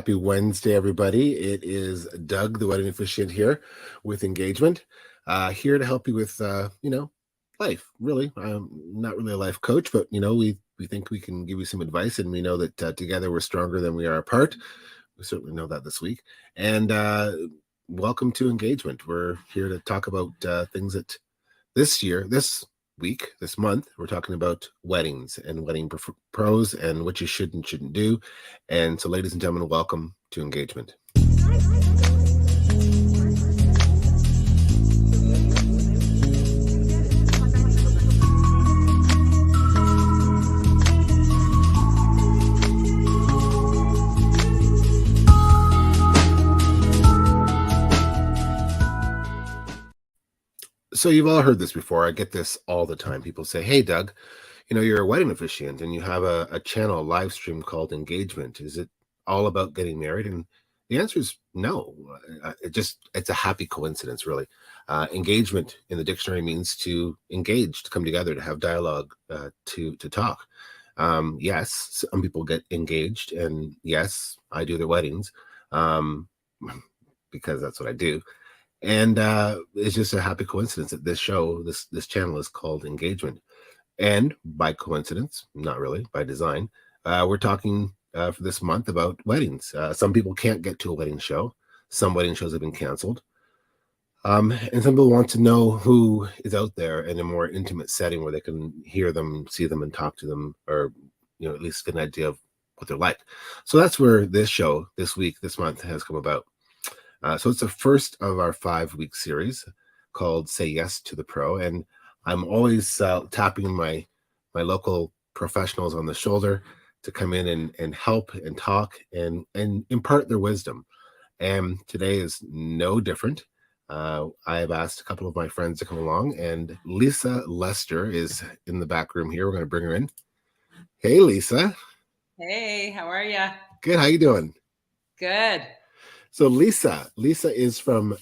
Happy Wednesday, everybody. It is Doug, the wedding officiant here with Engagement, here to help you with, life, really. I'm not really a life coach, but, we think we can give you some advice, and we know that together we're stronger than we are apart. We certainly know that this week. And welcome to Engagement. We're here to talk about things that this week, this month, we're talking about weddings and wedding pros and what you should and shouldn't do. And so, ladies and gentlemen, welcome to Engagement. So you've all heard this before. I get this all the time. People say, "Hey, Doug, you're a wedding officiant and you have a channel, a live stream called Engagement. Is it all about getting married?" And the answer is no. It's a happy coincidence, really. Engagement in the dictionary means to engage, to come together, to have dialogue, to talk. Yes, some people get engaged, and yes, I do their weddings because that's what I do. And it's just a happy coincidence that this show, this channel is called Engagement. And by coincidence, not really, by design, we're talking for this month about weddings. Some people can't get to a wedding show. Some wedding shows have been canceled. And some people want to know who is out there in a more intimate setting where they can hear them, see them, and talk to them, or at least get an idea of what they're like. So that's where this show, this week, this month has come about. So it's the first of our 5-week series called Say Yes to the Pro. And I'm always tapping my local professionals on the shoulder to come in and help and talk and impart their wisdom. And today is no different. I have asked a couple of my friends to come along, and Lisa Lester is in the back room here. We're going to bring her in. Hey, Lisa. Hey, how are you? Good. How you doing? Good. So Lisa is from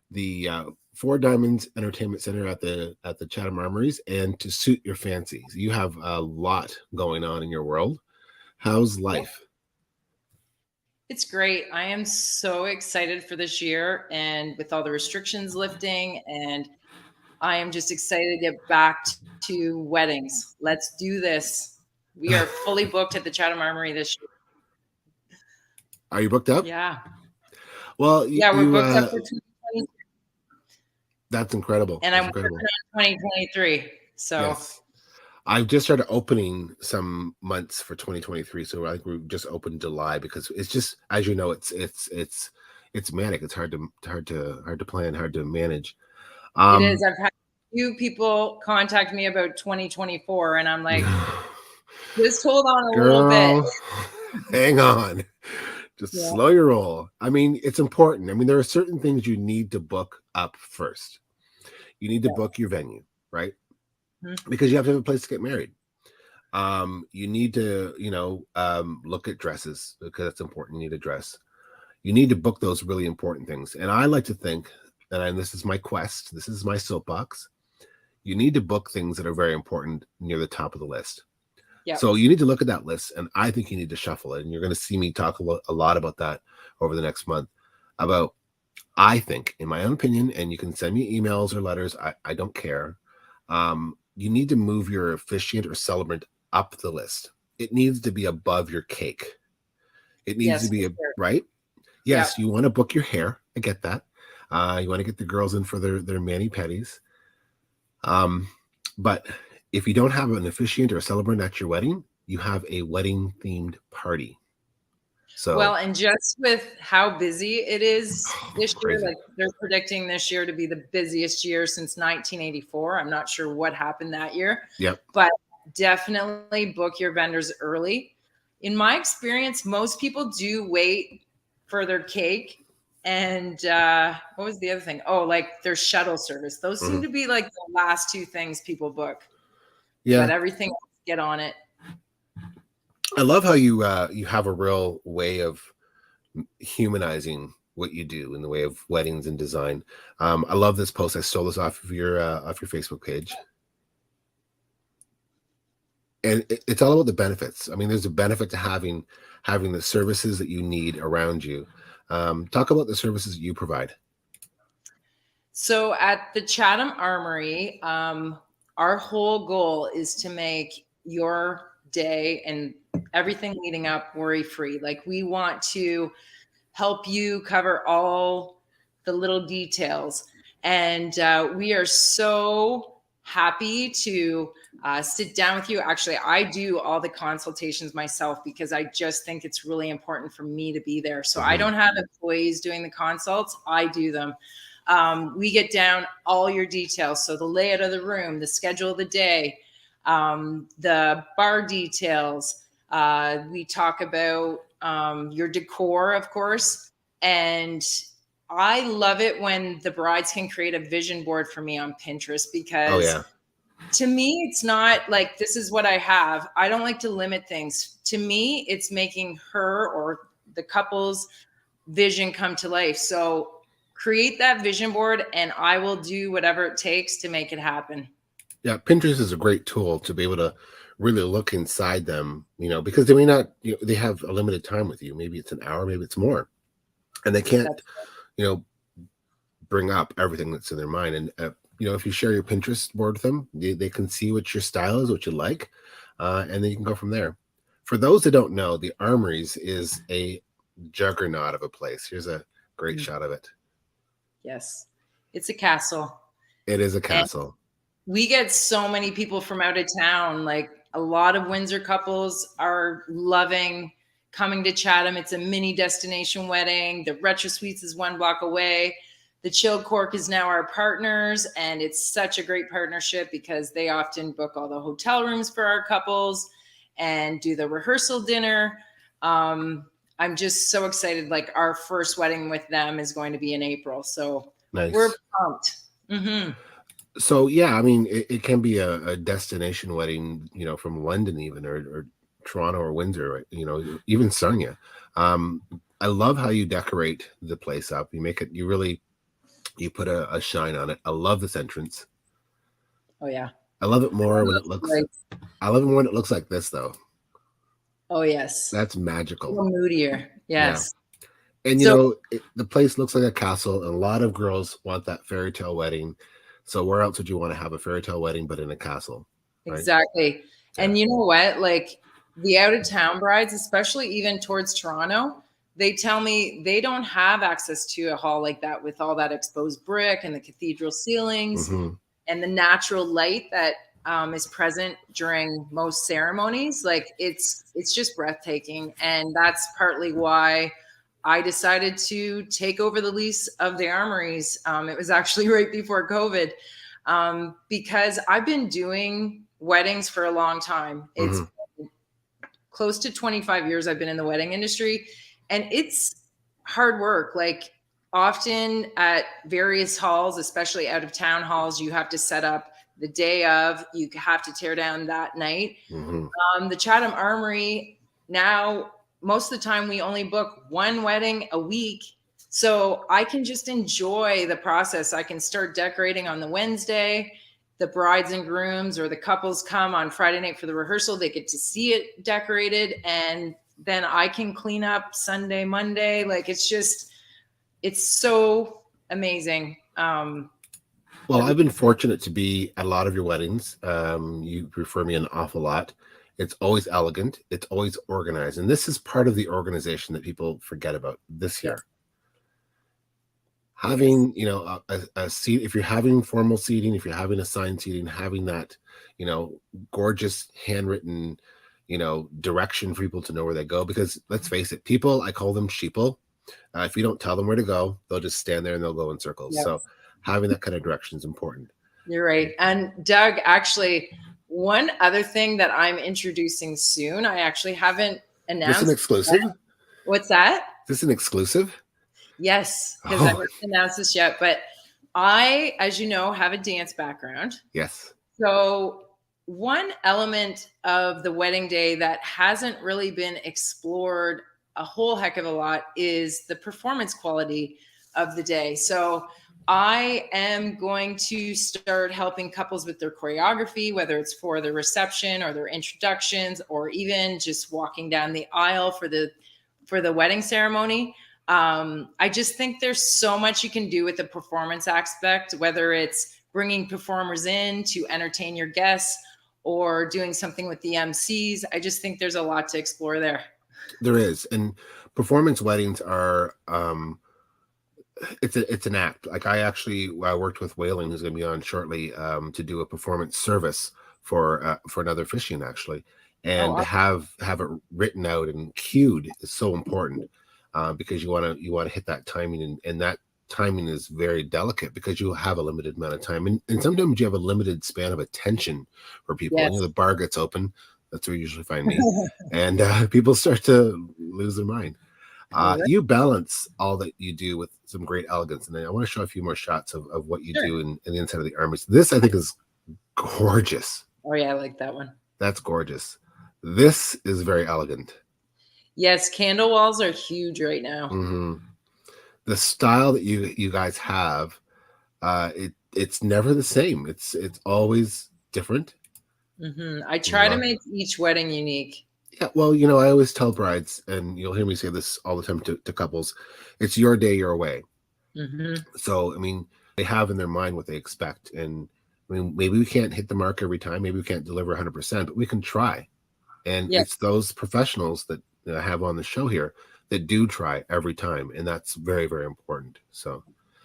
the Four Diamonds Entertainment Center at the Chatham Armories, and To Suit Your Fancy. You have a lot going on in your world. How's life? It's great. I am so excited for this year, and with all the restrictions lifting, and I am just excited to get back to weddings. Let's do this. We are fully booked at the Chatham Armory this year. Are you booked up? Yeah. Well, we're booked up for 2023. That's incredible. And I'm working on 2023. So yes. I've just started opening some months for 2023. So I think we just opened July because it's just, as you know, it's manic. It's hard to plan, hard to manage. It is. I've had a few people contact me about 2024, and I'm like, just hold on a little bit. Hang on. Just slow your roll. I mean, it's important. I mean, there are certain things you need to book up first. You need to book your venue, right? Mm-hmm. Because you have to have a place to get married. You need to, look at dresses because it's important. You need a dress. You need to book those really important things. And I like to think, and this is my quest, this is my soapbox, you need to book things that are very important near the top of the list. Yep. So you need to look at that list, and I think you need to shuffle it. And you're going to see me talk a lot about that over the next month. About, I think, in my own opinion, and you can send me emails or letters, I don't care. You need to move your officiant or celebrant up the list. It needs to be above your cake. It needs to be right. Yes, You want to book your hair. I get that. You want to get the girls in for their mani-pedis. But if you don't have an officiant or a celebrant at your wedding, you have a wedding themed party. So and just with how busy it is this year, like they're predicting this year to be the busiest year since 1984. I'm not sure what happened that year. Yep. But definitely book your vendors early. In my experience, most people do wait for their cake. And what was the other thing? Oh, like their shuttle service. Those seem to be like the last two things people book. Yeah. But everything else, get on it. I love how you have a real way of humanizing what you do in the way of weddings and design. I love this post. I stole this off of your Facebook page. And it's all about the benefits. I mean, there's a benefit to having the services that you need around you. Talk about the services that you provide. So at the Chatham Armory, our whole goal is to make your day and everything leading up worry free. Like we want to help you cover all the little details. And we are so happy to sit down with you. Actually, I do all the consultations myself because I just think it's really important for me to be there. So I Hmm. don't have employees doing the consults, I do them. We get down all your details. So the layout of the room, the schedule of the day, the bar details. We talk about your decor, of course. And I love it when the brides can create a vision board for me on Pinterest Oh because yeah. to me, it's not like this is what I have. I don't like to limit things. To me, it's making her or the couple's vision come to life. So create that vision board and I will do whatever it takes to make it happen. Yeah, Pinterest is a great tool to be able to really look inside them, because they may not, they have a limited time with you. Maybe it's an hour, maybe it's more, and they can't, That's you know, bring up everything that's in their mind. And if you share your Pinterest board with them, they can see what your style is, what you like, and then you can go from there. For those that don't know, the Armories is a juggernaut of a place. Here's a great mm, shot of it. yes. It's a castle. It is a And castle. we get so many people from out of town. Like a lot of Windsor couples are loving coming to Chatham. It's a mini destination wedding. The Retro Suites is 1 block away. The Chill Cork is now our partners, and it's such a great partnership because they often book all the hotel rooms for our couples and do the rehearsal dinner. I'm just so excited. Like our first wedding with them is going to be in April, so we're Nice. pumped. Hmm. So yeah, I mean, it can be a destination wedding, from London even, or Toronto or Windsor, right? Even Sarnia. Um, I love how you decorate the place up. You make it, you put a shine on it. I love this entrance. Oh yeah. I love it I more when love it looks. lights. I love it when it looks like this though. Oh yes. That's A magical. little moodier. Yeah, Yes. and So the place looks like a castle, and a lot of girls want that fairy tale wedding. So where else would you want to have a fairy tale wedding but in a castle, right? exactly. Yeah. And you know what? Like the out of town brides, especially even towards Toronto, they tell me they don't have access to a hall like that with all that exposed brick and the cathedral ceilings Hmm. and the natural light that is present during most ceremonies. Like it's just breathtaking, and that's partly why I decided to take over the lease of the armories. It was actually right before COVID, because I've been doing weddings for a long time. It's Hmm. close to 25 years I've been in the wedding industry, and it's hard work. Like often at various halls, especially out of town halls, you have to set up the day of, you have to tear down that night. Hmm. The Chatham Armory now, most of the time we only book one wedding a week. So I can just enjoy the process. I can start decorating on the Wednesday. The brides and grooms or the couples come on Friday night for the rehearsal. They get to see it decorated. And then I can clean up Sunday, Monday. Like it's so amazing. Well, Every I've been fortunate to be at a lot of your weddings. You refer me an awful lot. It's always elegant. It's always organized, and this is part of the organization that people forget about this Yes, here. yes, Having a seat, if you're having formal seating, if you're having assigned seating, having that gorgeous handwritten direction for people to know where they go, because let's face it, people, I call them sheeple. If you don't tell them where to go, they'll just stand there and they'll go in circles. yes. So having that kind of direction is important. You're right. And Doug, actually, one other thing that I'm introducing soon, I actually haven't This an announced. exclusive? Is What's that? this an exclusive? Yes, because I Oh, haven't announced this yet. But I, as you know, have a dance background. yes. So, one element of the wedding day that hasn't really been explored a whole heck of a lot is the performance quality of the day. So, I am going to start helping couples with their choreography, whether it's for the reception or their introductions, or even just walking down the aisle for the wedding ceremony. I just think there's so much you can do with the performance aspect, whether it's bringing performers in to entertain your guests or doing something with the MCs. I just think there's a lot to explore there. There is, and performance weddings are it's an act. Like I worked with Waylan, who's going to be on shortly, to do a performance service for another fishing actually, Oh, and to awesome. have it written out and cued is so important, because you want to hit that timing, and that timing is very delicate because you have a limited amount of time, and sometimes you have a limited span of attention for people. And Yes. the bar gets open. That's where you usually find me, and people start to lose their mind. You balance all that you do with some great elegance. And I want to show a few more shots of what you Sure. do in the inside of the armies. This, I think, is gorgeous. Oh, yeah, I like that one. That's gorgeous. This is very elegant. Yes, candle walls are huge right now. Mm-hmm. The style that you guys have, it's never the same. It's always different. I try to make each wedding unique. Yeah, well, I always tell brides, and you'll hear me say this all the time to couples, it's your day, your way. So, I mean, they have in their mind what they expect. And I mean, maybe we can't hit the mark every time. Maybe we can't deliver 100%, but we can try. And Yeah. it's those professionals that I have on the show here that do try every time. And that's very, very important. So,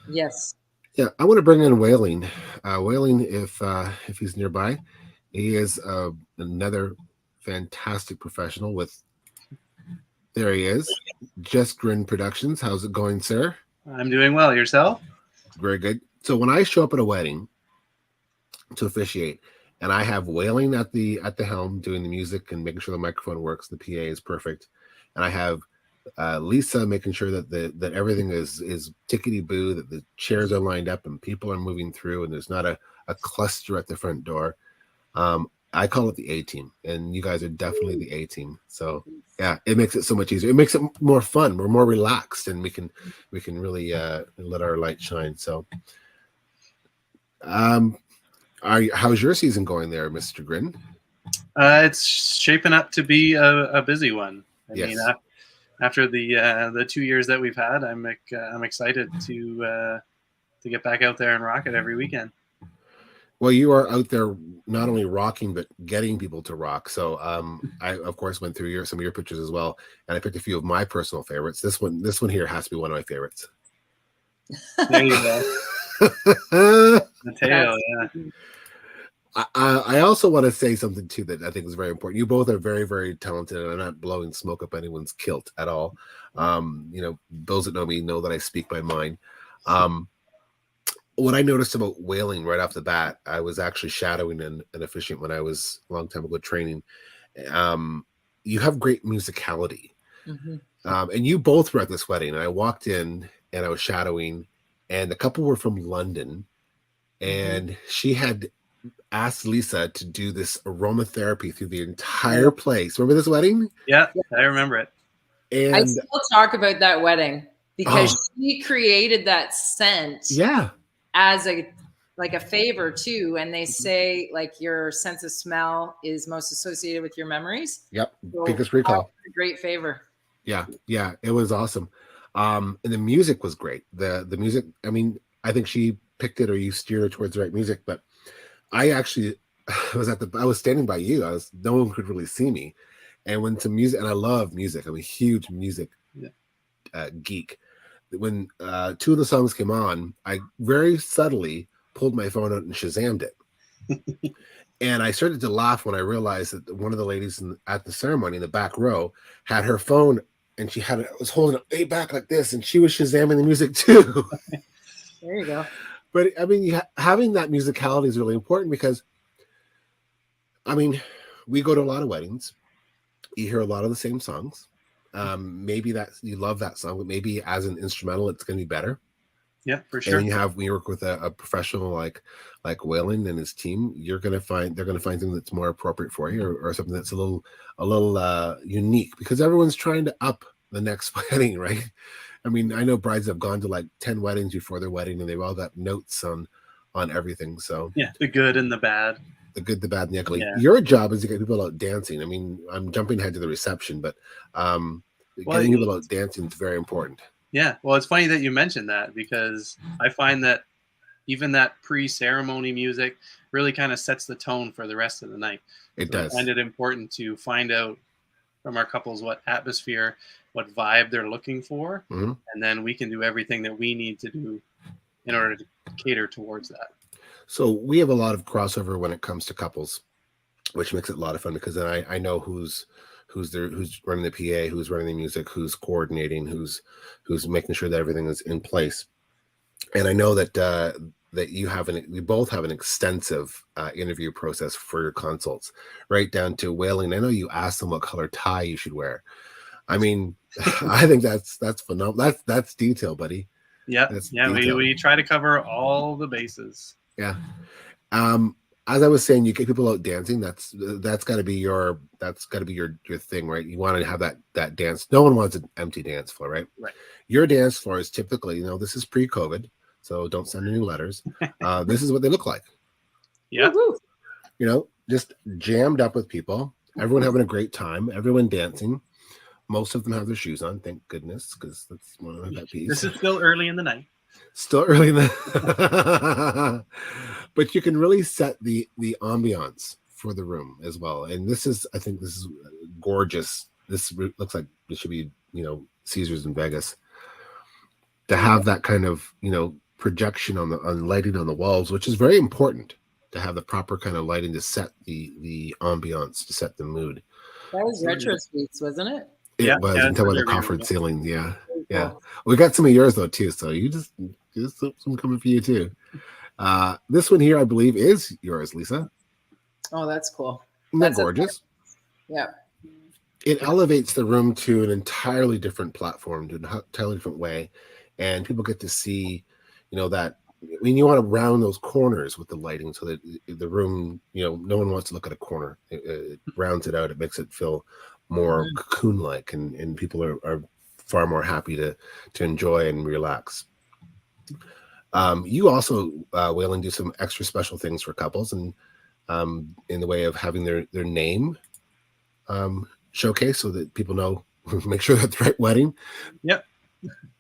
Yes. yeah, I want to bring in Waylan. Waylan, if he's nearby, he is another fantastic professional with, there he is, Just Grin Productions. How's it going, sir? I'm doing well. Yourself? Very good. So when I show up at a wedding to officiate, and I have Waylan at the helm doing the music and making sure the microphone works, the PA is perfect, and I have Lisa making sure that that everything is tickety boo, that the chairs are lined up and people are moving through, and there's not a cluster at the front door. I call it the A team, and you guys are definitely the A team. So yeah, it makes it so much easier. It makes it more fun. We're more relaxed, and we can really let our light shine. So, how's your season going there, Mr. Grin? It's shaping up to be a busy one. I Yes. mean, after the 2 years that we've had, I'm excited to get back out there and rock it every weekend. Well, you are out there not only rocking but getting people to rock. So I of course went through some of your pictures as well, and I picked a few of my personal favorites. This one here has to be one of my favorites. There you go. Mateo, yeah. I also want to say something too that I think is very important. You both are very, very talented, and I'm not blowing smoke up anyone's kilt at all. Those that know me know that I speak my mind. What I noticed about Waylan right off the bat, I was actually shadowing an officiant when I was a long time ago training. You have great musicality. And you both were at this wedding, and I walked in and I was shadowing, and the couple were from London, and she had asked Lisa to do this aromatherapy through the entire place. Remember this wedding? Yeah, I remember it. And I still talk about that wedding because she created that scent. Yeah. As a favor too, and they say like your sense of smell is most associated with your memories. Yep, so biggest recall. A great favor. Yeah, it was awesome. And the music was great. The music, I mean, I think she picked it or you steered her towards the right music, but I actually I was standing by you. No one could really see me. And when some music, and I love music, I'm a huge music geek. When two of the songs came on, I very subtly pulled my phone out and Shazammed it. And I started to laugh when I realized that one of the ladies at the ceremony in the back row had her phone, and she was holding it way back like this, and she was Shazamming the music too. There you go. But I mean, having that musicality is really important because, I mean, we go to a lot of weddings. You hear a lot of the same songs. Maybe that you love that song, but maybe as an instrumental, it's going to be better. Yeah, for sure. And when you work with a professional like Waylan and his team, they're going to find something that's more appropriate for you, or something that's a little unique, because everyone's trying to up the next wedding, right? I mean, I know brides have gone to like 10 weddings before their wedding, and they've all got notes on everything. So Yeah, the good and the bad. the good, the bad, and the ugly. Yeah. Your job is to get people out dancing. I mean, I'm jumping ahead to the reception, but getting people out dancing is very important. Yeah. Well, it's funny that you mentioned that, because I find that even that pre-ceremony music really kind of sets the tone for the rest of the night. It So does. I find it important to find out from our couples what atmosphere, what vibe they're looking for, Mm-hmm. and then we can do everything that we need to do in order to cater towards that. So we have a lot of crossover when it comes to couples, which makes it a lot of fun, because then I know who's running the PA, who's running the music, who's coordinating, who's making sure that everything is in place. And I know that that you both have an extensive interview process for your consults, right down to Waylan. I know you asked them what color tie you should wear. I mean, I think that's phenomenal. That's detail, buddy. Yeah, That's yeah. detail. We try to cover all the bases. Yeah. As I was saying, you get people out dancing. That's got to be your thing, right? You want to have that dance. No one wants an empty dance floor, right? Right. Your dance floor is typically, this is pre-COVID, so don't send any letters. This is what they look like. Yeah. Just jammed up with people. Everyone having a great time. Everyone dancing. Most of them have their shoes on, thank goodness, because that's one of my pet peeves. This is still early in the night. Still early in the but you can really set the ambiance for the room as well. And I think this is gorgeous. This looks like it should be, Caesars in Vegas. To have that kind of, projection on lighting on the walls, which is very important, to have the proper kind of lighting to set the ambiance, to set the mood. That was Retro Suites, wasn't it? It was until the coffered ceilings. Yeah. We got some of yours though too, so you just some coming for you too. This one here, I believe, is yours, Lisa. Oh, that's cool. Isn't that gorgeous? Yeah. It elevates the room to an entirely different platform, to an entirely different way, and people get to see, that. I mean, you want to round those corners with the lighting so that the room, no one wants to look at a corner. It rounds it out. It makes it feel more cocoon-like, and people are far more happy to enjoy and relax. You also, Waylan, do some extra special things for couples, and in the way of having their name showcase, so that people know, make sure that's the right wedding. Yep.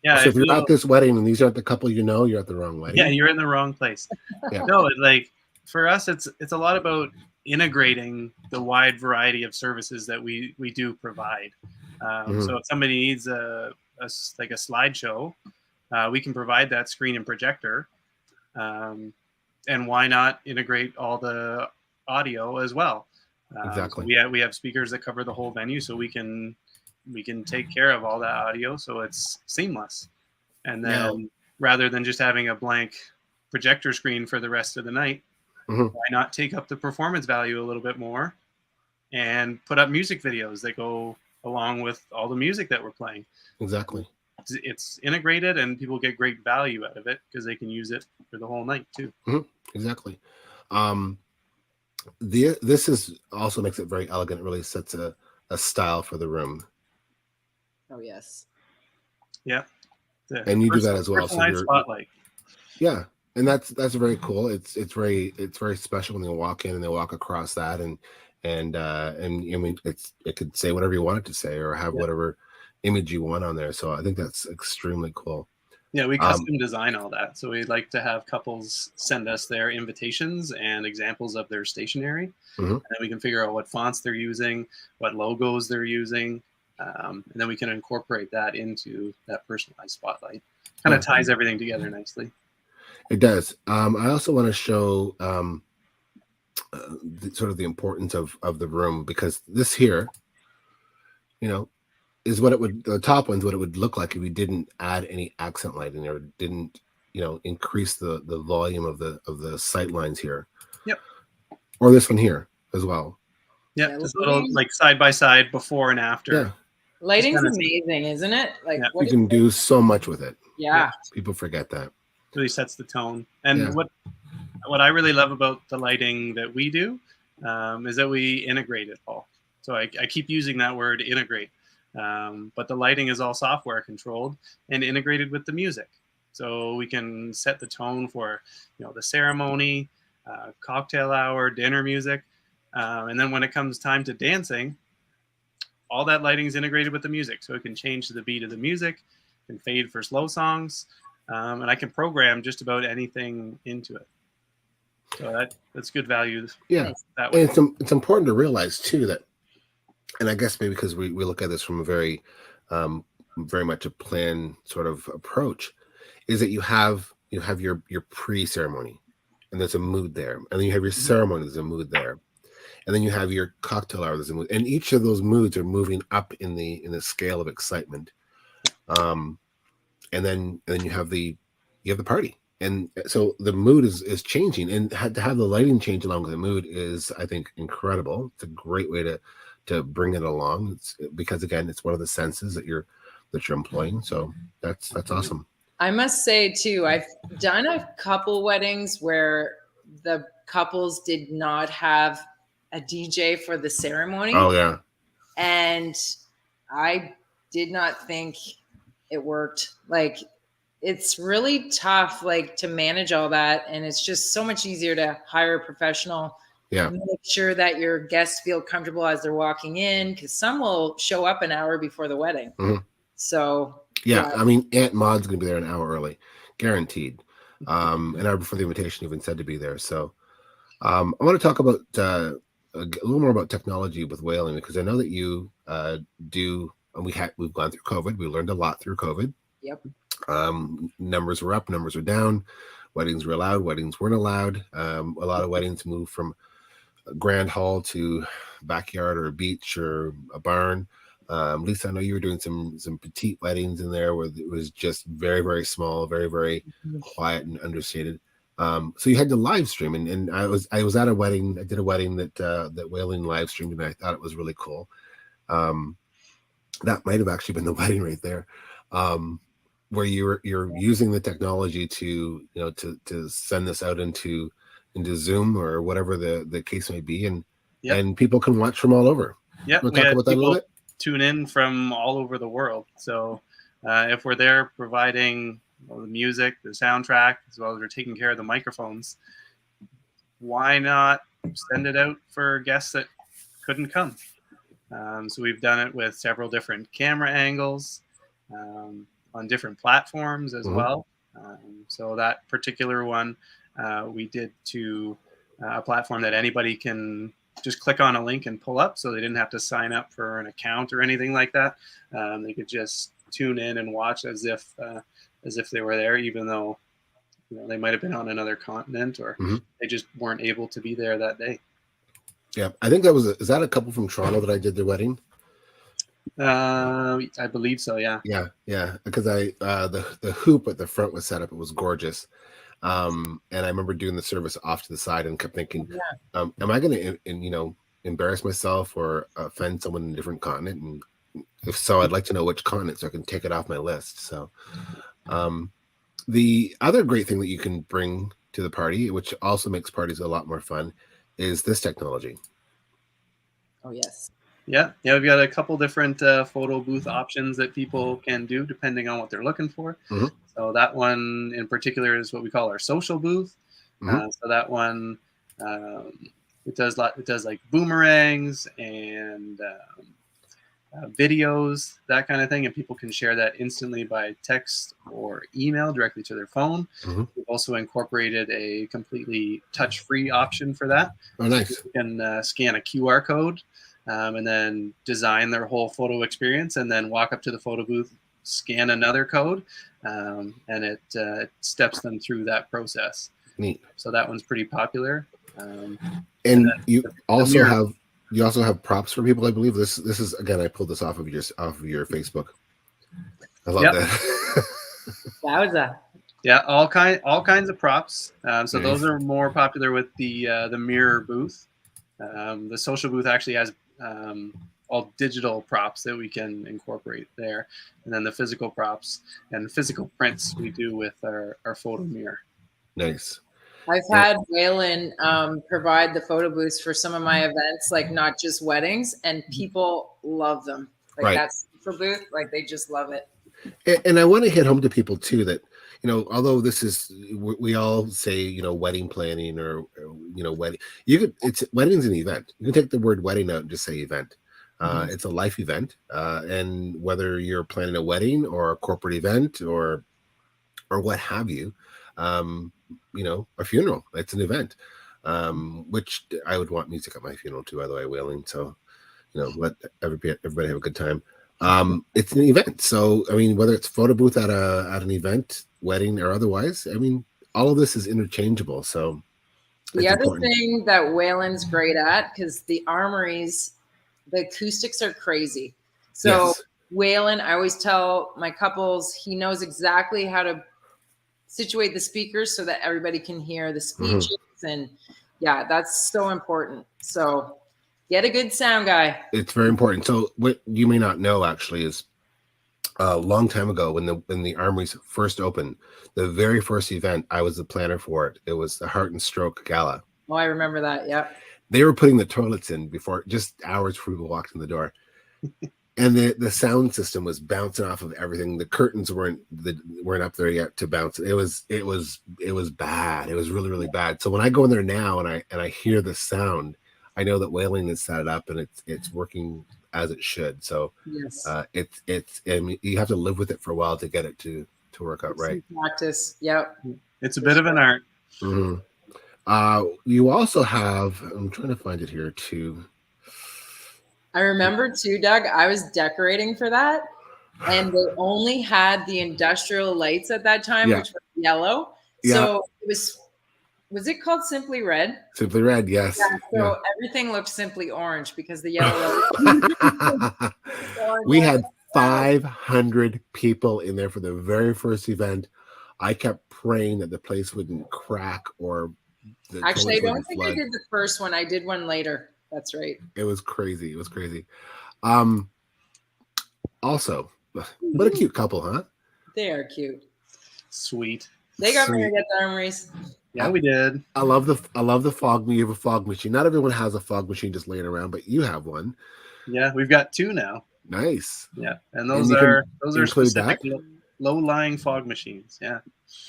Yeah. So if you're at this wedding and these aren't the couple you're at the wrong wedding. Yeah, you're in the wrong place. Yeah. No, for us, it's a lot about integrating the wide variety of services that we do provide. So if somebody needs a slideshow, we can provide that screen and projector, and why not integrate all the audio as well? Exactly. So we have speakers that cover the whole venue, so we can take care of all that audio, so it's seamless. And then rather than just having a blank projector screen for the rest of the night, why not take up the performance value a little bit more and put up music videos that go along with all the music that we're playing? Exactly. It's integrated, and people get great value out of it because they can use it for the whole night too. Exactly. This is also makes it very elegant. It really sets a style for the room. Oh yes. Yeah. And you do that as well. So spotlight. Yeah, and that's very cool. It's very special when they walk in and they walk across that, and I mean, it could say whatever you want it to say, or have whatever image you want on there. So I think that's extremely cool. Yeah, we custom design all that. So we like to have couples send us their invitations and examples of their stationery, and then we can figure out what fonts they're using, what logos they're using. And then we can incorporate that into that personalized spotlight. Kind of ties everything together nicely. It does. I also want to show sort of the importance of the room, because this here, is what the top one's what it would look like if we didn't add any accent lighting, or didn't, increase the volume of the sight lines here. Yep. Or this one here as well. Yeah, just a little like side by side, before and after. Yeah. Lighting's amazing, isn't it? Like you can do so much with it. Yeah. People forget that. Really sets the tone. And what I really love about the lighting that we do is that we integrate it all. So I keep using that word, integrate. But the lighting is all software controlled and integrated with the music. So we can set the tone for, the ceremony, cocktail hour, dinner music. And then when it comes time to dancing, all that lighting is integrated with the music. So it can change to the beat of the music, can fade for slow songs, and I can program just about anything into it. So that's good value. Yeah. That way. And it's important to realize too that, and I guess maybe because we look at this from a very much a plan sort of approach, is that you have your pre-ceremony, and there's a mood there, and then you have your ceremony, there's a mood there, and then you have your cocktail hour, there's a mood, and each of those moods are moving up in the scale of excitement, and then you have the party. And so the mood is changing, and to have the lighting change along with the mood is, I think, incredible. It's a great way to bring it along. It's because, again, it's one of the senses that you're employing. So that's awesome. I must say too, I've done a couple weddings where the couples did not have a DJ for the ceremony. Oh yeah. And I did not think it worked. Like, it's really tough, like, to manage all that. And it's just so much easier to hire a professional. Yeah. Make sure that your guests feel comfortable as they're walking in, because some will show up an hour before the wedding. Mm-hmm. So yeah, I mean, Aunt Maud's going to be there an hour early, guaranteed. An hour before the invitation even said to be there. So I want to talk about a little more about technology with Waylan, because I know that you do, and we've gone through COVID. We learned a lot through COVID. Yep. Numbers were up, numbers were down. Weddings were allowed, weddings weren't allowed. A lot of weddings moved from a grand hall to backyard or a beach or a barn. Lisa, I know you were doing some petite weddings in there where it was just very, very small, very, very quiet and understated. So you had to live stream, and I was at a wedding. I did a wedding that Waylan live streamed, and I thought it was really cool. That might have actually been the wedding right there, where you're using the technology to send this out into Zoom or whatever the case may be, and people can watch from all over. Yeah, want to talk about that a little bit? Tune in from all over the world. So if we're there providing the music, the soundtrack, as well as we're taking care of the microphones, why not send it out for guests that couldn't come? So we've done it with several different camera angles on different platforms as well. So that particular one we did to a platform that anybody can just click on a link and pull up, so they didn't have to sign up for an account or anything like that. They could just tune in and watch as if they were there, even though they might have been on another continent, or they just weren't able to be there that day. Yeah, I think is that a couple from Toronto that I did their wedding? I believe so. Yeah. Yeah. Because the hoop at the front was set up. It was gorgeous. And I remember doing the service off to the side and kept thinking, am I going to, embarrass myself or offend someone in a different continent? And if so, I'd like to know which continent so I can take it off my list. So, the other great thing that you can bring to the party, which also makes parties a lot more fun, is this technology. Oh, yes. Yeah. We've got a couple different photo booth options that people can do depending on what they're looking for. So that one in particular is what we call our social booth. So that one, it does like boomerangs and videos, that kind of thing, and people can share that instantly by text or email directly to their phone. We've also incorporated a completely touch-free option for that. Oh, nice. So you can scan a QR code and then design their whole photo experience, and then walk up to the photo booth, scan another code, and it steps them through that process. Neat. So that one's pretty popular. And you also have props for people. I believe this is, again, I pulled this off of your Facebook. I love that. Wowza. Yeah, all kinds of props. So those are more popular with the mirror booth. The social booth actually has all digital props that we can incorporate there, and then the physical props and physical prints we do with our photo mirror. Nice. I've had Waylan provide the photo booths for some of my events, like not just weddings, and people love them. Like, that's booth, like they just love it. And I want to hit home to people too that, although this is, we all say, wedding planning or wedding, wedding's an event. You can take the word wedding out and just say event. It's a life event. And whether you're planning a wedding or a corporate event or what have you, a funeral, it's an event, which I would want music at my funeral too, by the way, Waylan. So, let everybody have a good time. It's an event. So, I mean, whether it's photo booth at an event, wedding or otherwise, I mean, all of this is interchangeable. So the other thing that Waylan's great at, because the armories, the acoustics are crazy. So Waylan, I always tell my couples, he knows exactly how to situate the speakers so that everybody can hear the speeches. And yeah, that's so important. So get a good sound guy. It's very important. So what you may not know actually is a long time ago when the armories first opened, the very first event, I was the planner for it. It was the Heart and Stroke Gala. Oh, I remember that. Yeah. They were putting the toilets in before, just hours before people walked in the door. And the sound system was bouncing off of everything. The curtains weren't up there yet to bounce. It was bad. It was really, really bad. So when I go in there now and I hear the sound, I know that Waylan has set it up and it's working as it should. So yes, it's I mean, you have to live with it for a while to get it to work out right. Practice. Yep. It's a bit of an art. You also have, I'm trying to find it here too. I remember too, Doug, I was decorating for that and they only had the industrial lights at that time, which were yellow. So it was it called Simply Red? Simply Red, yes. Yeah, so everything looked simply orange because the yellow. We had 500 people in there for the very first event. I kept praying that the place wouldn't crack or actually, I don't think I did the first one. I did one later. That's right. It was crazy. It was crazy. Also, what a cute couple, huh? They are cute. Sweet. They got married at the armories. Yeah, we did. I love the fog. You have a fog machine. Not everyone has a fog machine just laying around, but you have one. Yeah, we've got two now. Nice. Yeah, and those are specific low-lying fog machines. Yeah.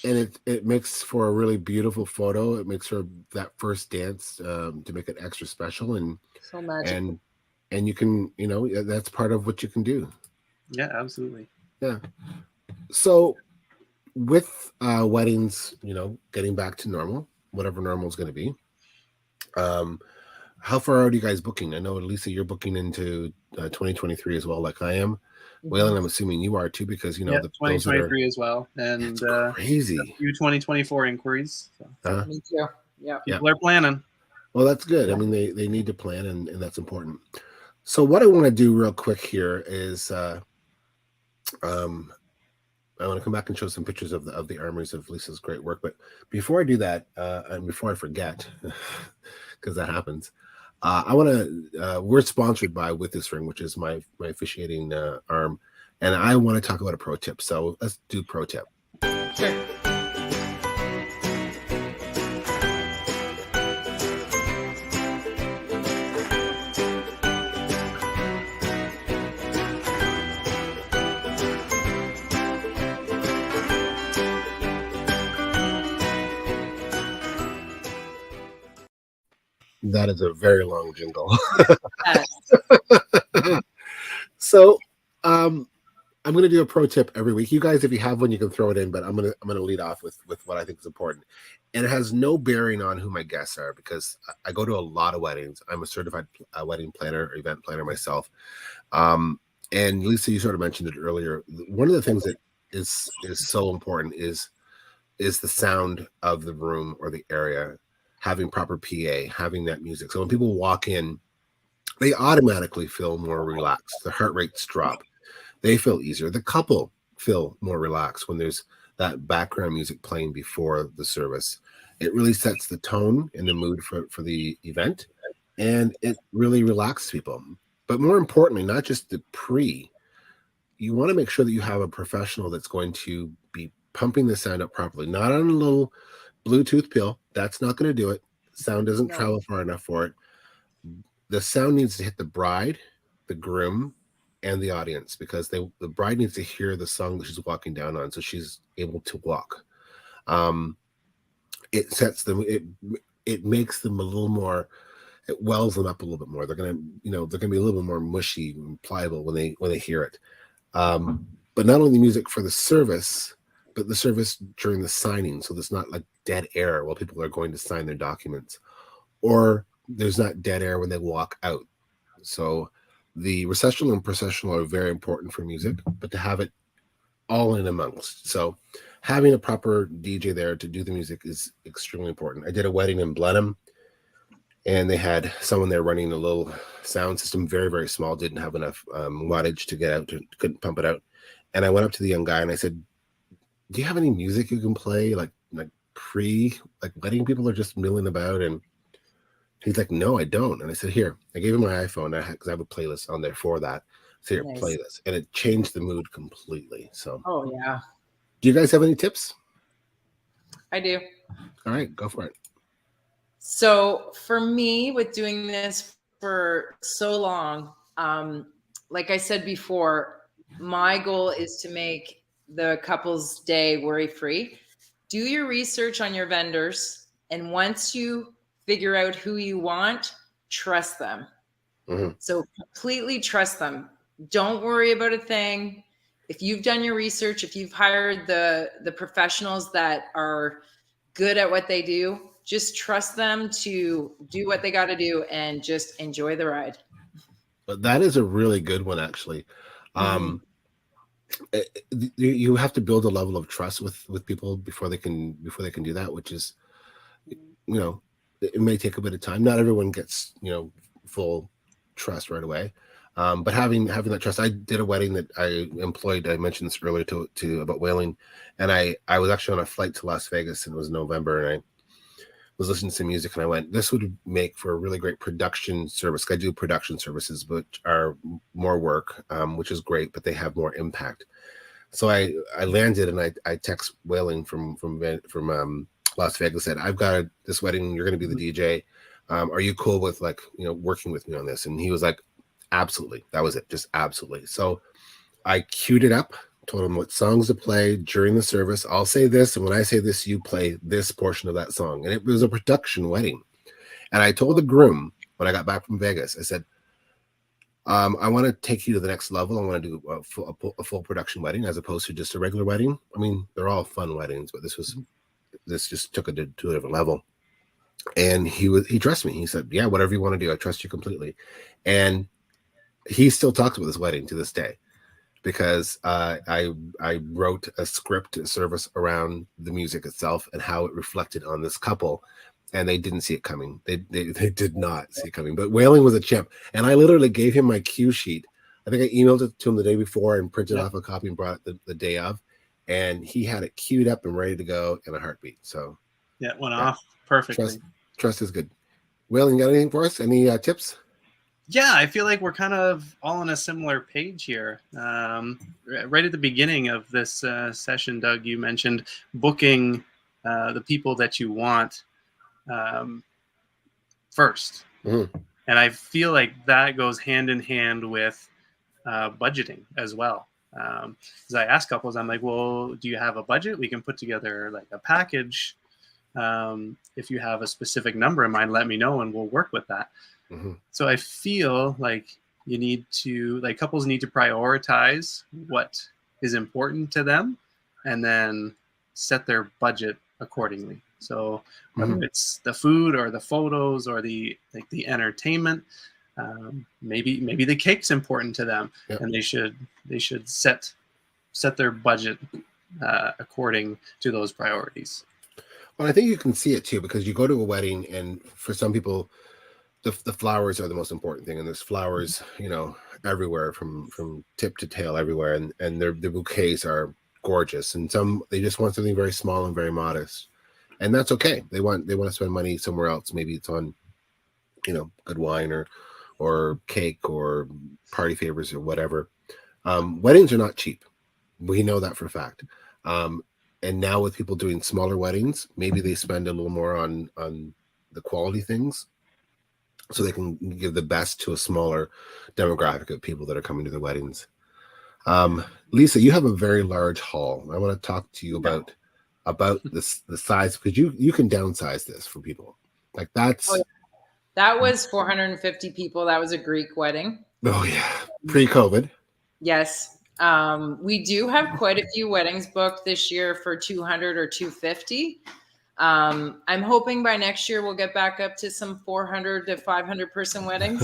And it makes for a really beautiful photo. It makes for that first dance to make it extra special and so magical. And you can, that's part of what you can do. Yeah, absolutely. Yeah. So with weddings, getting back to normal, whatever normal is going to be. How far are you guys booking? I know, Lisa, you're booking into 2023 as well, like I am. Waylan, I'm assuming you are too, because the 2023 as well, and crazy. A few 2024 inquiries. So. Me too. Yeah, people are planning. Well, that's good. I mean, they need to plan, and that's important. So, what I want to do real quick here is, I want to come back and show some pictures of the armories of Lisa's great work. But before I do that, and before I forget, because that happens. I want to. We're sponsored by With This Ring, which is my officiating arm, and I want to talk about a pro tip. So let's do pro tip. Sure. That is a very long jingle. So, I'm going to do a pro tip every week. You guys, if you have one, you can throw it in, but I'm going to lead off with what I think is important. And it has no bearing on who my guests are, because I go to a lot of weddings. I'm a certified wedding planner or event planner myself. And Lisa, you sort of mentioned it earlier. One of the things that is so important is the sound of the room or the area, having proper PA, having that music. So when people walk in, they automatically feel more relaxed. The heart rates drop. They feel easier. The couple feel more relaxed when there's that background music playing before the service. It really sets the tone and the mood for the event, and it really relaxes people. But more importantly, not just the you want to make sure that you have a professional that's going to be pumping the sound up properly, not on a little Bluetooth pill. That's not going to do it. Sound doesn't travel far enough for it. The sound needs to hit the bride, the groom, and the audience, because the bride needs to hear the song that she's walking down on, so she's able to walk. It sets them. It makes them a little more. It wells them up a little bit more. They're gonna, they're gonna be a little bit more mushy and pliable when they hear it. But not only music for the service, but the service during the signing, so there's not like dead air while people are going to sign their documents, or there's not dead air when they walk out. So the recessional and processional are very important for music, but to have it all in amongst. So having a proper DJ there to do the music is extremely important. I did a wedding in Blenheim, and they had someone there running a little sound system, very, very small, didn't have enough wattage to get out, couldn't pump it out. And I went up to the young guy and I said, do you have any music you can play? Like wedding people are just milling about. And he's like, no, I don't. And I said, here. I gave him my iPhone because I have a playlist on there for that. So here, Nice. play this. And it changed the mood completely. So, Oh, yeah. do you guys have any tips? I do. All right, go for it. So for me, with doing this for so long, like I said before, my goal is to make the couple's day worry-free. Do your research on your vendors, and once you figure out who you want, trust them. Mm-hmm. So completely trust them. Don't worry about a thing. If you've done your research, if you've hired the professionals that are good at what they do, just trust them to do what they got to do and just enjoy the ride. But that is a really good one, actually. You have to build a level of trust with people before they can do that, which is, it may take a bit of time. Not everyone gets full trust right away, but having that trust. I did a wedding that I employed. I mentioned this earlier to about Waylan, and I was actually on a flight to Las Vegas, and it was November, and I was listening to music, and I went, this would make for a really great production service. I do production services, which are more work, which is great, but they have more impact. So I landed, and I text Waylan from Las Vegas, said, I've got this wedding. You're going to be the DJ. Are you cool with working with me on this? And he was like, absolutely. That was it. Just absolutely. So I queued it up, told him what songs to play during the service. I'll say this, and when I say this, you play this portion of that song. And it was a production wedding. And I told the groom when I got back from Vegas, I said, I want to take you to the next level. I want to do a full production wedding as opposed to just a regular wedding. I mean, they're all fun weddings, but this just took it to a different level. And he trusts me. He said, yeah, whatever you want to do, I trust you completely. And he still talks about this wedding to this day, because I wrote a service around the music itself and how it reflected on this couple, and they didn't see it coming. They did not see it coming. But Waylan was a champ, and I literally gave him my cue sheet. I think I emailed it to him the day before and printed off a copy and brought it the day of, and he had it queued up and ready to go in a heartbeat. So it went off perfectly. Trust is good. Waylan, you got anything for us? Any tips? Yeah, I feel like we're kind of all on a similar page here. Right at the beginning of this session, Doug, you mentioned booking the people that you want first. Mm-hmm. And I feel like that goes hand in hand with budgeting as well. As I ask couples, I'm like, well, do you have a budget? We can put together like a package. If you have a specific number in mind, let me know and we'll work with that. Mm-hmm. So I feel like couples need to prioritize what is important to them and then set their budget accordingly. So whether it's the food or the photos or the entertainment, maybe the cake's important to them, and they should set their budget according to those priorities. Well, I think you can see it too, because you go to a wedding, and for some people, the flowers are the most important thing, and there's flowers, everywhere from tip to tail everywhere, and their bouquets are gorgeous, and some they just want something very small and very modest, and that's okay. They want to spend money somewhere else. Maybe it's on, good wine or cake or party favors or whatever. Weddings are not cheap. We know that for a fact. And now with people doing smaller weddings, maybe they spend a little more on the quality things. so they can give the best to a smaller demographic of people that are coming to their weddings. Lisa, you have a very large hall. I want to talk to you about this, the size, because you can downsize this for people. Like that's Oh, yeah. That was 450 people. That was a Greek wedding. Oh yeah, pre-COVID. Yes. We do have quite a few weddings booked this year for 200 or 250. I'm hoping by next year we'll get back up to some 400 to 500 person weddings.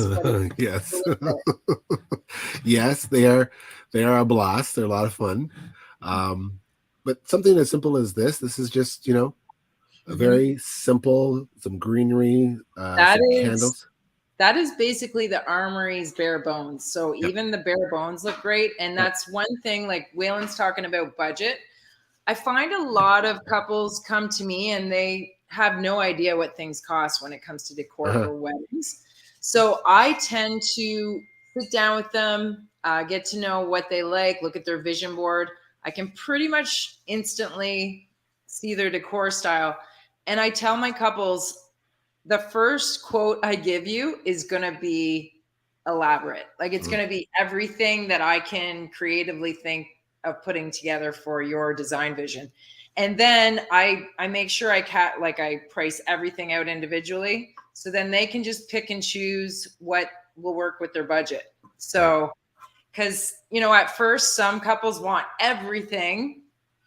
Yes. Yes, they are a blast. They're a lot of fun. But something as simple as this is just, a very simple, some greenery, That some is candles. that is basically the Armory's bare bones. So Yep. even the bare bones look great. And that's one thing, like Waylan's talking about budget. I find a lot of couples come to me and they have no idea what things cost when it comes to decor for weddings. So I tend to sit down with them, get to know what they like, look at their vision board. I can pretty much instantly see their decor style. And I tell my couples, the first quote I give you is going to be elaborate. Like it's going to be everything that I can creatively think of putting together for your design vision. And then I make sure I price everything out individually. So then they can just pick and choose what will work with their budget. So, because, at first some couples want everything.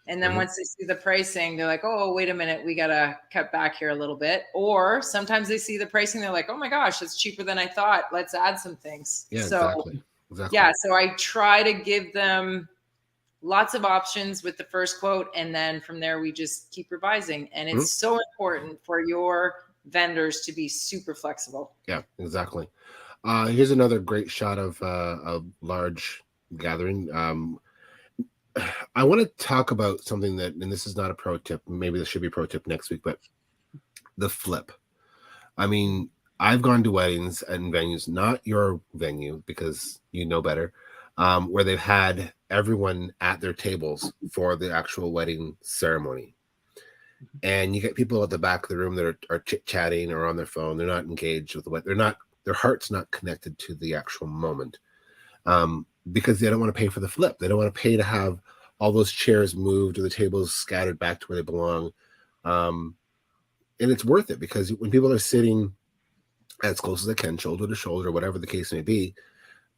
And then once they see the pricing, they're like, oh, wait a minute, we got to cut back here a little bit. Or sometimes they see the pricing, they're like, oh my gosh, it's cheaper than I thought. Let's add some things. Yeah, so, exactly. Yeah, so I try to give them lots of options with the first quote. And then from there, we just keep revising. And it's so important for your vendors to be super flexible. Yeah, exactly. Here's another great shot of a large gathering. I want to talk about something that, and this is not a pro tip, maybe this should be a pro tip next week, but the flip. I mean, I've gone to weddings and venues, not your venue because you know better, where they've had everyone at their tables for the actual wedding ceremony. And you get people at the back of the room that are chit-chatting or on their phone. They're not engaged with the wedding. Their heart's not connected to the actual moment. Because they don't want to pay for the flip. They don't want to pay to have all those chairs moved or the tables scattered back to where they belong. And it's worth it because when people are sitting as close as they can, shoulder to shoulder, whatever the case may be,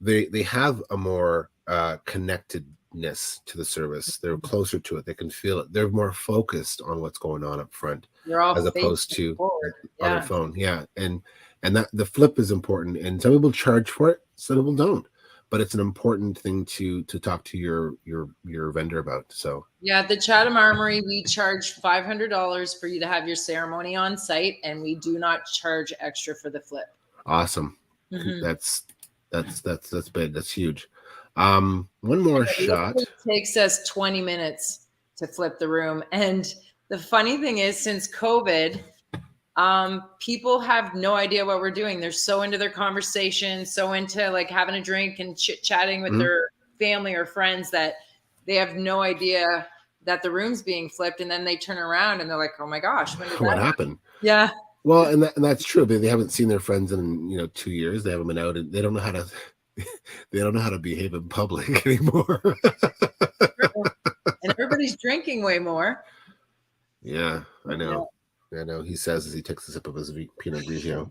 they have a more connectedness to the service. They're closer to it. They can feel it. They're more focused on what's going on up front as opposed to on their phone. Yeah. And that the flip is important. And some people charge for it. Some people don't. But it's an important thing to talk to your vendor about. So yeah, the Chatham Armory, we charge $500 for you to have your ceremony on site, and we do not charge extra for the flip. Awesome. That's big. That's huge. One more shot. It takes us 20 minutes to flip the room, and the funny thing is, since COVID, people have no idea what we're doing. They're so into their conversation, so into like having a drink and chit-chatting with their family or friends that they have no idea that the room's being flipped. And then they turn around and they're like, oh my gosh, when did that happen? Yeah. Well, and that's true. They haven't seen their friends in 2 years. They haven't been out, and they don't know how to behave in public anymore. And everybody's drinking way more. Yeah, I know. I know. He says as he takes a sip of his Pinot Grigio.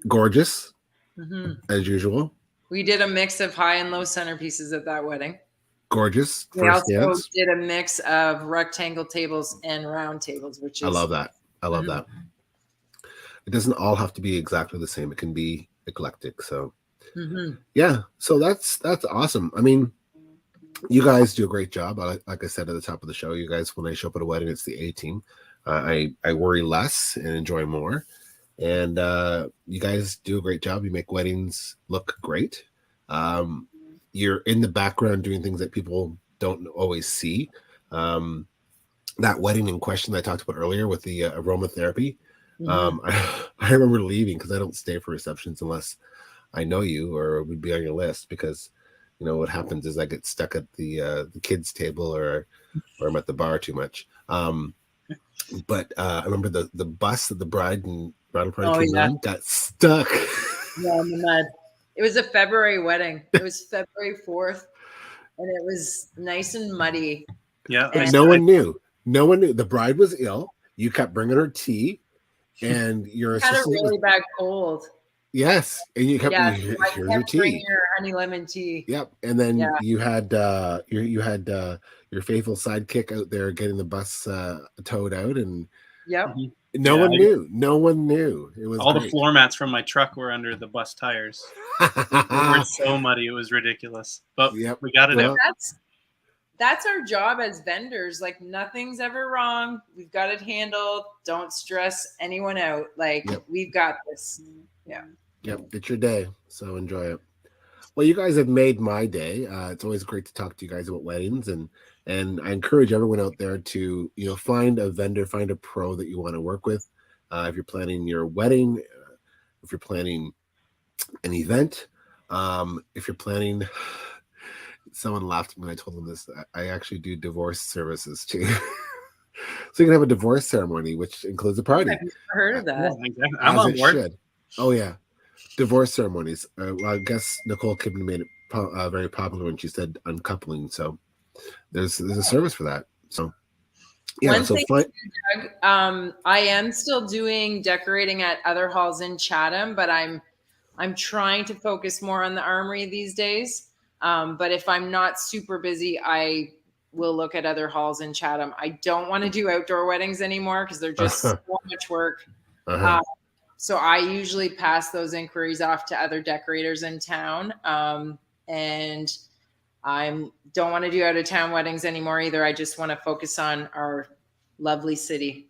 Gorgeous, as usual. We did a mix of high and low centerpieces at that wedding. Gorgeous. We also did a mix of rectangle tables and round tables, which is... I love that. It doesn't all have to be exactly the same. It can be eclectic. So, yeah. So that's awesome. I mean, you guys do a great job. Like I said at the top of the show, you guys, when I show up at a wedding, it's the A team. I worry less and enjoy more. And you guys do a great job. You make weddings look great. You're in the background doing things that people don't always see. That wedding in question that I talked about earlier with the aromatherapy. I remember leaving because I don't stay for receptions unless I know you or would be on your list, because what happens is I get stuck at the kids table or I'm at the bar too much. But I remember the bus that the bride and bridal party Oh, came yeah. on got stuck. Yeah, in the mud. It was a February wedding. It was February 4th, and it was nice and muddy. Yeah, But And no one knew. No one knew. The bride was ill. You kept bringing her tea, and your had a assistant was really bad cold. yes, and you kept Yeah, here's so I your kept bringing tea. her honey lemon tea. Yep, and then Yeah. you had your faithful sidekick out there getting the bus towed out, and Yep. no Yeah, one knew. No one knew. It was all the great. floor mats from my truck were under the bus tires. They were so muddy, it was ridiculous. But Yep. we got it Well, out. That's our job as vendors. Like nothing's ever wrong. We've got it handled. Don't stress anyone out. Like we've got this. Yeah. Yep. It's your day, so enjoy it. Well, you guys have made my day. It's always great to talk to you guys about weddings, and I encourage everyone out there to find a vendor, find a pro that you want to work with. If you're planning your wedding, if you're planning an event, if you're planning. Someone laughed at me when I told them this. I actually do divorce services too. So you can have a divorce ceremony, which includes a party. I've never heard of that. Yeah, exactly. I'm As on it board. should. Oh yeah, divorce ceremonies. Well, I guess Nicole Kidman made it very popular when she said uncoupling. So there's a service for that. So yeah. One So thing, Doug, I am still doing decorating at other halls in Chatham, but I'm trying to focus more on the Armory these days. But if I'm not super busy, I will look at other halls in Chatham. I don't want to do outdoor weddings anymore because they're just so much work. So I usually pass those inquiries off to other decorators in town. And I don't want to do out of town weddings anymore either. I just want to focus on our lovely city.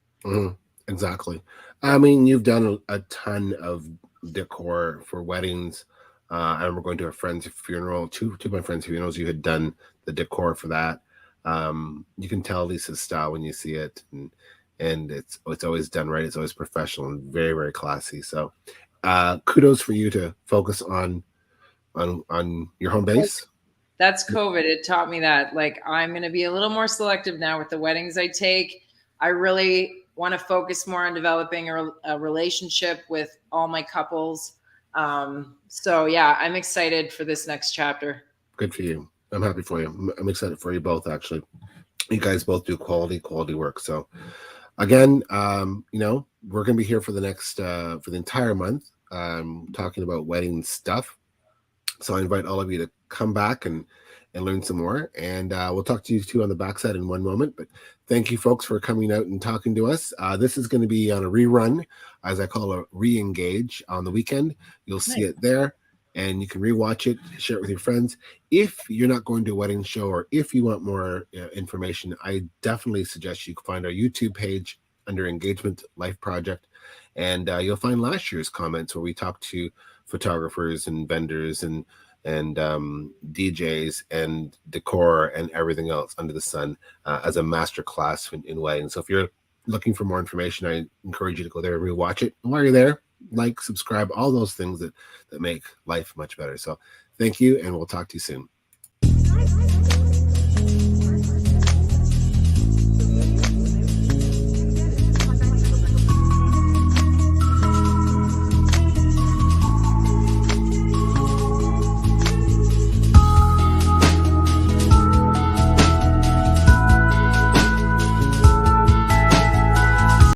Exactly. I mean, you've done a ton of decor for weddings. I remember going to a friend's funeral, two of my friends' funerals. You had done the decor for that. You can tell Lisa's style when you see it, and it's always done right. It's always professional and very, very classy. So, kudos for you to focus on your home base. That's COVID. It taught me that. Like, I'm going to be a little more selective now with the weddings I take. I really want to focus more on developing a relationship with all my couples. So yeah, I'm excited for this next chapter. Good for you. I'm happy for you. I'm excited for you both, actually. You guys both do quality work. So again, we're going to be here for the next, for the entire month, talking about wedding stuff. So I invite all of you to come back and learn some more. And we'll talk to you two on the backside in one moment. But thank you, folks, for coming out and talking to us. This is going to be on a rerun, as I call a re-engage on the weekend. You'll see it there, and you can rewatch it, share it with your friends. If you're not going to a wedding show, or if you want more information, I definitely suggest you find our YouTube page under Engagement Life Project. And you'll find last year's comments where we talked to photographers and vendors and DJs and decor and everything else under the sun as a master class in weddings. So if you're looking for more information, I encourage you to go there and rewatch it. And while you're there, like, subscribe, all those things that make life much better. So thank you, and we'll talk to you soon.